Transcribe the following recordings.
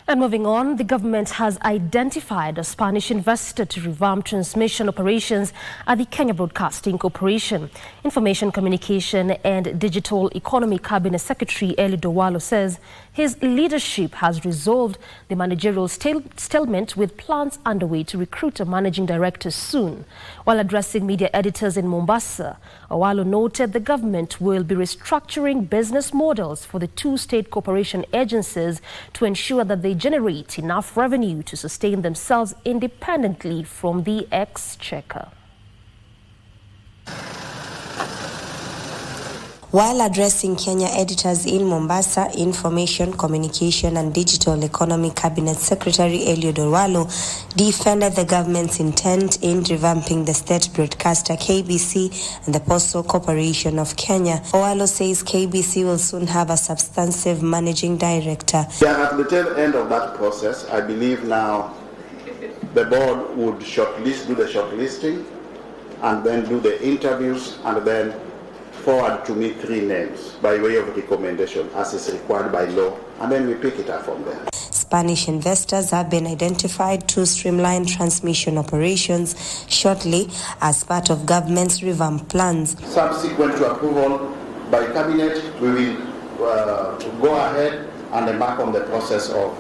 And moving on, the government has identified a Spanish investor to revamp transmission operations at the Kenya Broadcasting Corporation. Information Communication and Digital Economy Cabinet Secretary Owalo says his leadership has resolved the managerial stalemate with plans underway to recruit a managing director soon. While addressing media editors in Mombasa, Owalo noted the government will be restructuring business models for the two state corporation agencies to ensure that they generate enough revenue to sustain themselves independently from the exchequer. While addressing Kenya editors in Mombasa, Information, Communication and Digital Economy Cabinet Secretary Owalo defended the government's intent in revamping the state broadcaster KBC and the Postal Corporation of Kenya. Owalo says KBC will soon have a substantive managing director. We are at the tail end of that process. I believe now the board would do the shortlisting and then do the interviews and then forward to me 3 names by way of recommendation as is required by law, and then we pick it up from there. Spanish investors have been identified to streamline transmission operations shortly as part of government's revamp plans. Subsequent to approval by cabinet, we will go ahead and embark on the process of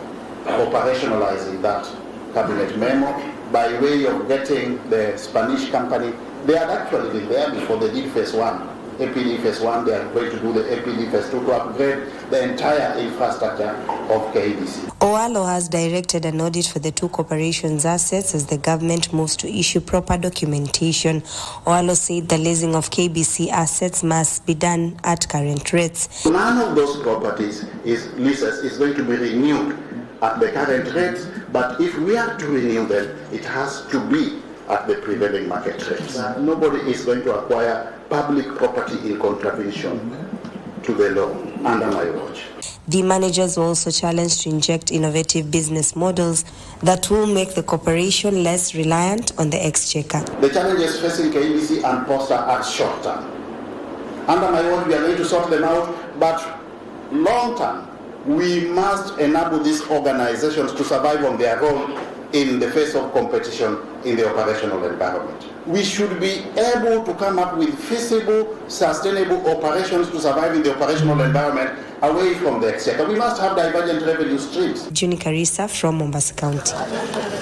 operationalizing that cabinet memo by way of getting the Spanish company. They had actually been there before they did phase 1. APD phase 1, they are going to do the APD phase 2 to upgrade the entire infrastructure of KBC. Owalo has directed an audit for the two corporations' assets as the government moves to issue proper documentation. Owalo said the leasing of KBC assets must be done at current rates. None of those properties leases is going to be renewed at the current rates, but if we are to renew them, it has to be at the prevailing market rates. Nobody is going to acquire public property in contravention to the law under my watch. The managers were also challenged to inject innovative business models that will make the corporation less reliant on the exchequer. The challenges facing KBC and Postal are short term. Under my watch, we are going to sort them out, but long term, we must enable these organizations to survive on their own in the face of competition in the operational environment. We should be able to come up with feasible, sustainable operations to survive in the operational environment away from the exchequer. We must have divergent revenue streams. Juni Karisa from Mombasa County.